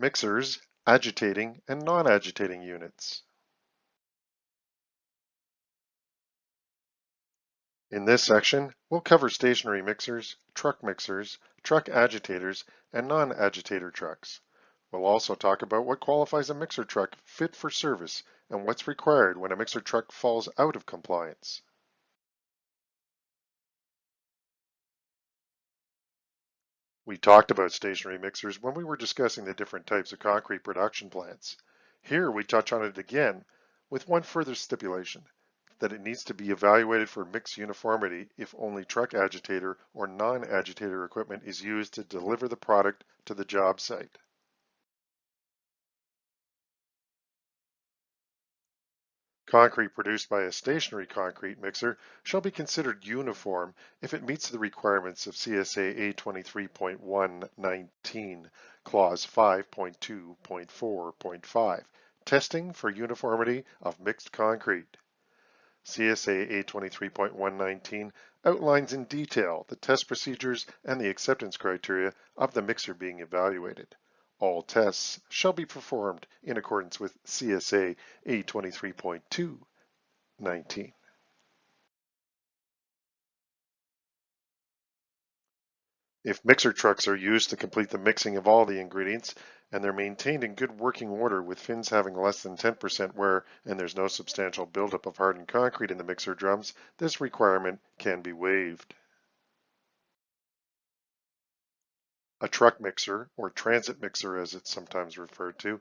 Mixers, agitating, and non-agitating units. In this section, we'll cover stationary mixers, truck agitators, and non-agitator trucks. We'll also talk about what qualifies a mixer truck fit for service and what's required when a mixer truck falls out of compliance. We talked about stationary mixers when we were discussing the different types of concrete production plants. Here we touch on it again with one further stipulation, that it needs to be evaluated for mix uniformity if only truck agitator or non-agitator equipment is used to deliver the product to the job site. Concrete produced by a stationary concrete mixer shall be considered uniform if it meets the requirements of CSA A23.119, Clause 5.2.4.5, testing for uniformity of mixed concrete. CSA A23.119 outlines in detail the test procedures and the acceptance criteria of the mixer being evaluated. All tests shall be performed in accordance with CSA A23.219. If mixer trucks are used to complete the mixing of all the ingredients and they're maintained in good working order with fins having less than 10% wear and there's no substantial buildup of hardened concrete in the mixer drums, this requirement can be waived. A truck mixer, or transit mixer as it's sometimes referred to,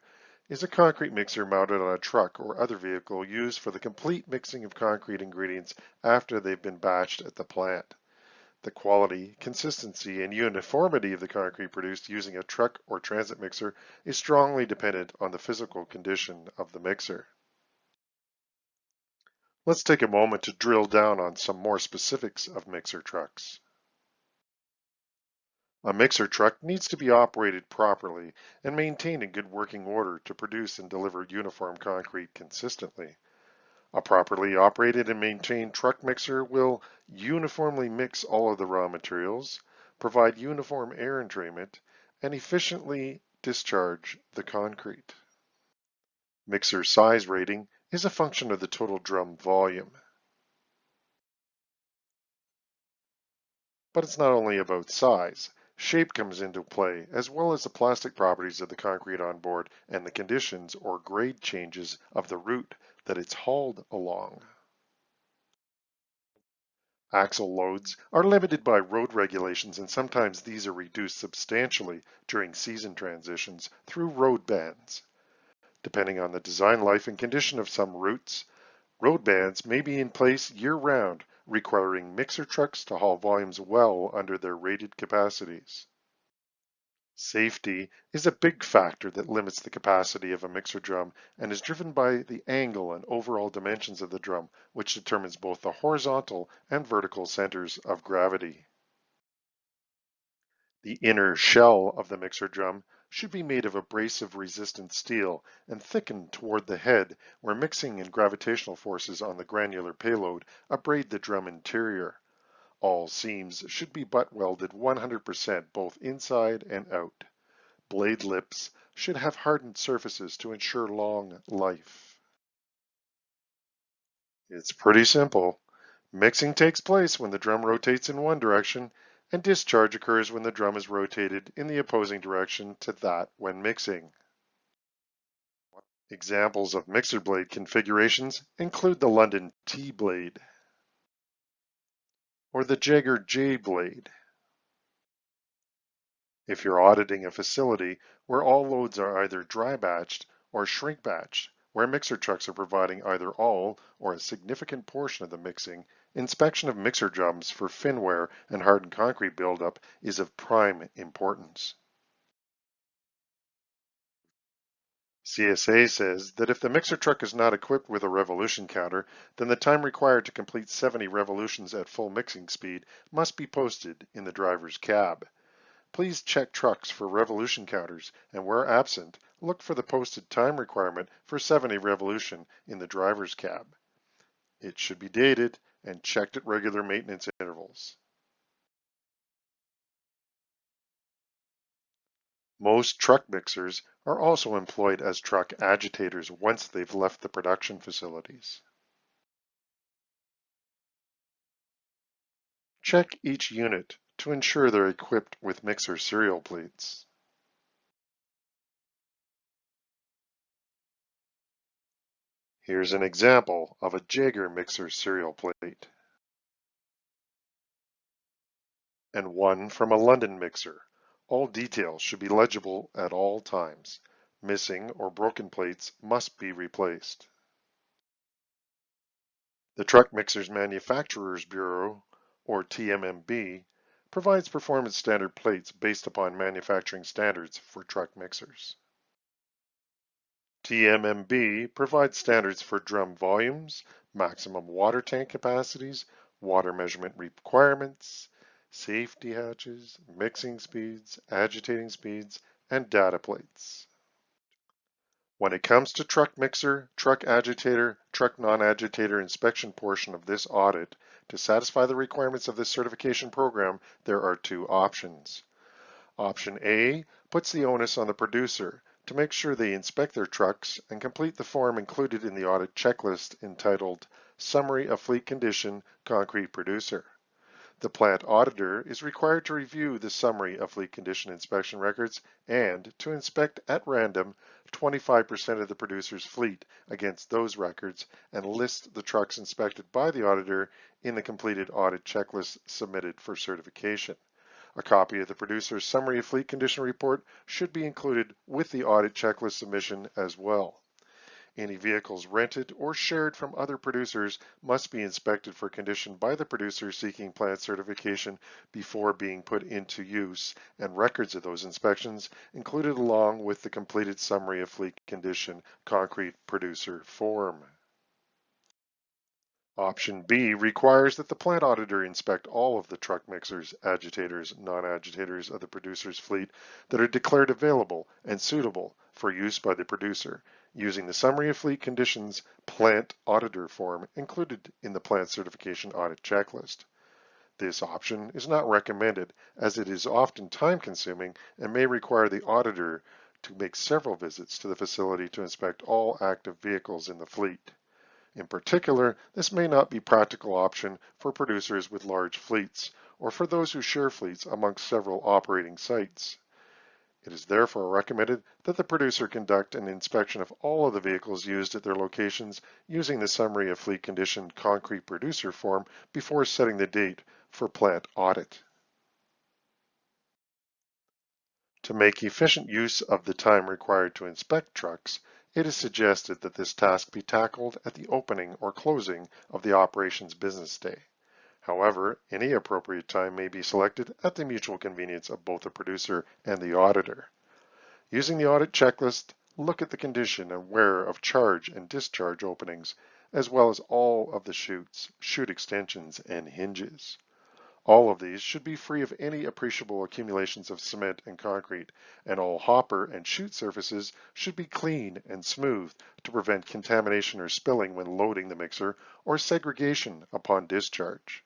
is a concrete mixer mounted on a truck or other vehicle used for the complete mixing of concrete ingredients after they've been batched at the plant. The quality, consistency, and uniformity of the concrete produced using a truck or transit mixer is strongly dependent on the physical condition of the mixer. Let's take a moment to drill down on some more specifics of mixer trucks. A mixer truck needs to be operated properly and maintained in good working order to produce and deliver uniform concrete consistently. A properly operated and maintained truck mixer will uniformly mix all of the raw materials, provide uniform air entrainment, and efficiently discharge the concrete. Mixer size rating is a function of the total drum volume. But it's not only about size. Shape comes into play, as well as the plastic properties of the concrete on board and the conditions or grade changes of the route that it's hauled along. Axle loads are limited by road regulations, and sometimes these are reduced substantially during season transitions through road bans. Depending on the design life and condition of some routes, road bans may be in place year-round, requiring mixer trucks to haul volumes well under their rated capacities. Safety is a big factor that limits the capacity of a mixer drum and is driven by the angle and overall dimensions of the drum, which determines both the horizontal and vertical centers of gravity. The inner shell of the mixer drum should be made of abrasive resistant steel and thickened toward the head, where mixing and gravitational forces on the granular payload abrade the drum interior. All seams should be butt welded 100% both inside and out. Blade lips should have hardened surfaces to ensure long life. It's pretty simple. Mixing takes place when the drum rotates in one direction, and discharge occurs when the drum is rotated in the opposing direction to that when mixing. Examples of mixer blade configurations include the London T blade or the Jagger J blade. If you're auditing a facility where all loads are either dry batched or shrink batched, where mixer trucks are providing either all or a significant portion of the mixing, inspection of mixer drums for fin wear and hardened concrete buildup is of prime importance. CSA says that if the mixer truck is not equipped with a revolution counter, then the time required to complete 70 revolutions at full mixing speed must be posted in the driver's cab. Please check trucks for revolution counters, and where absent, look for the posted time requirement for 70 revolution in the driver's cab. It should be dated and checked at regular maintenance intervals. Most truck mixers are also employed as truck agitators once they've left the production facilities. Check each unit to ensure they're equipped with mixer serial plates. Here's an example of a Jaeger mixer serial plate and one from a London mixer. All details should be legible at all times. Missing or broken plates must be replaced. The Truck Mixers Manufacturers Bureau, or TMMB, provides performance standard plates based upon manufacturing standards for truck mixers. TMMB provides standards for drum volumes, maximum water tank capacities, water measurement requirements, safety hatches, mixing speeds, agitating speeds, and data plates. When it comes to truck mixer, truck agitator, truck non-agitator inspection portion of this audit, to satisfy the requirements of this certification program, there are two options. Option A puts the onus on the producer to make sure they inspect their trucks and complete the form included in the audit checklist entitled Summary of Fleet Condition Concrete Producer. The plant auditor is required to review the summary of fleet condition inspection records and to inspect at random 25% of the producer's fleet against those records and list the trucks inspected by the auditor in the completed audit checklist submitted for certification. A copy of the producer's summary of fleet condition report should be included with the audit checklist submission as well. Any vehicles rented or shared from other producers must be inspected for condition by the producer seeking plant certification before being put into use, and records of those inspections included along with the completed summary of fleet condition concrete producer form. Option B requires that the plant auditor inspect all of the truck mixers, agitators, non-agitators of the producer's fleet that are declared available and suitable for use by the producer, using the Summary of Fleet Conditions Plant Auditor form included in the plant certification audit checklist. This option is not recommended as it is often time-consuming and may require the auditor to make several visits to the facility to inspect all active vehicles in the fleet. In particular, this may not be a practical option for producers with large fleets or for those who share fleets amongst several operating sites. It is therefore recommended that the producer conduct an inspection of all of the vehicles used at their locations using the Summary of Fleet Condition Concrete Producer form before setting the date for plant audit. To make efficient use of the time required to inspect trucks, it is suggested that this task be tackled at the opening or closing of the operations business day. However, any appropriate time may be selected at the mutual convenience of both the producer and the auditor. Using the audit checklist, look at the condition and wear of charge and discharge openings, as well as all of the chutes, chute extensions, and hinges. All of these should be free of any appreciable accumulations of cement and concrete, and all hopper and chute surfaces should be clean and smooth to prevent contamination or spilling when loading the mixer or segregation upon discharge.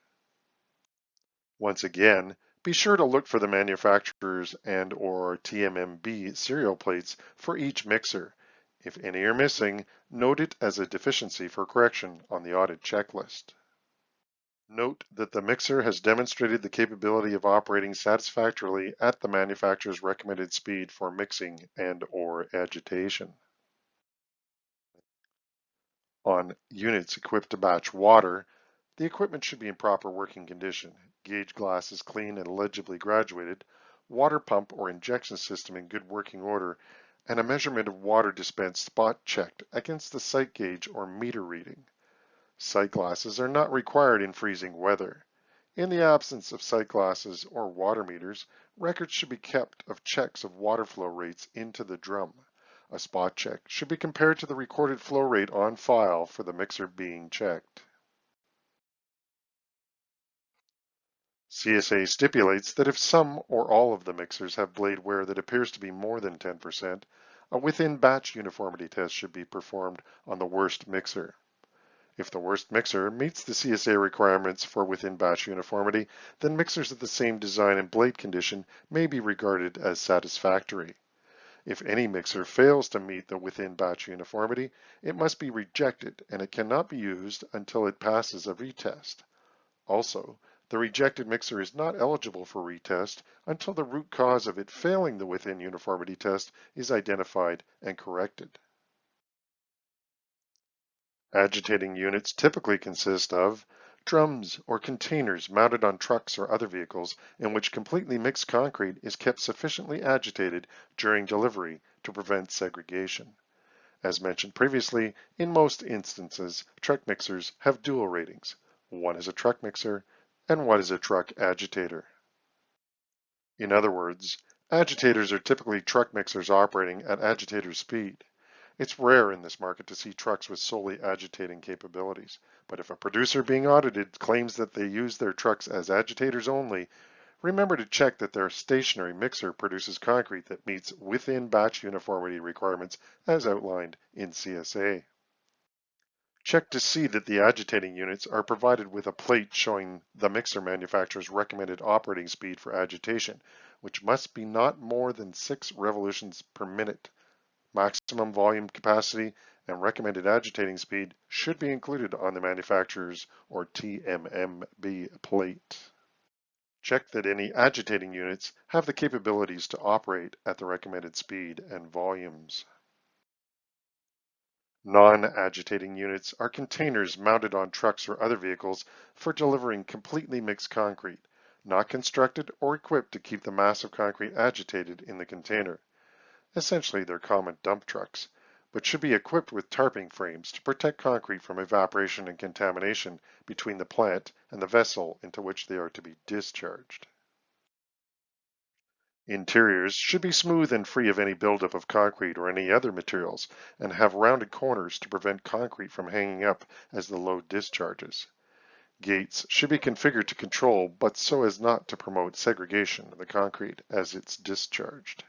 Once again, be sure to look for the manufacturer's and/or TMMB serial plates for each mixer. If any are missing, note it as a deficiency for correction on the audit checklist. Note that the mixer has demonstrated the capability of operating satisfactorily at the manufacturer's recommended speed for mixing and/or agitation. On units equipped to batch water, the equipment should be in proper working condition, gauge glasses clean and legibly graduated, water pump or injection system in good working order, and a measurement of water dispensed spot checked against the sight gauge or meter reading. Sight glasses are not required in freezing weather. In the absence of sight glasses or water meters, records should be kept of checks of water flow rates into the drum. A spot check should be compared to the recorded flow rate on file for the mixer being checked. CSA stipulates that if some or all of the mixers have blade wear that appears to be more than 10%, a within-batch uniformity test should be performed on the worst mixer. If the worst mixer meets the CSA requirements for within-batch uniformity, then mixers of the same design and blade condition may be regarded as satisfactory. If any mixer fails to meet the within batch uniformity, it must be rejected and it cannot be used until it passes a retest. Also, the rejected mixer is not eligible for retest until the root cause of it failing the within uniformity test is identified and corrected. Agitating units typically consist of drums or containers mounted on trucks or other vehicles in which completely mixed concrete is kept sufficiently agitated during delivery to prevent segregation. As mentioned previously, in most instances, truck mixers have dual ratings. One is a truck mixer and one is a truck agitator. In other words, agitators are typically truck mixers operating at agitator speed. It's rare in this market to see trucks with solely agitating capabilities, but if a producer being audited claims that they use their trucks as agitators only, remember to check that their stationary mixer produces concrete that meets within batch uniformity requirements as outlined in CSA. Check to see that the agitating units are provided with a plate showing the mixer manufacturer's recommended operating speed for agitation, which must be not more than 6 revolutions per minute. Maximum volume capacity and recommended agitating speed should be included on the manufacturer's or TMMB plate. Check that any agitating units have the capabilities to operate at the recommended speed and volumes. Non-agitating units are containers mounted on trucks or other vehicles for delivering completely mixed concrete, not constructed or equipped to keep the mass of concrete agitated in the container. Essentially, they're common dump trucks, but should be equipped with tarping frames to protect concrete from evaporation and contamination between the plant and the vessel into which they are to be discharged. Interiors should be smooth and free of any buildup of concrete or any other materials, and have rounded corners to prevent concrete from hanging up as the load discharges. Gates should be configured to control, but so as not to promote segregation of the concrete as it's discharged.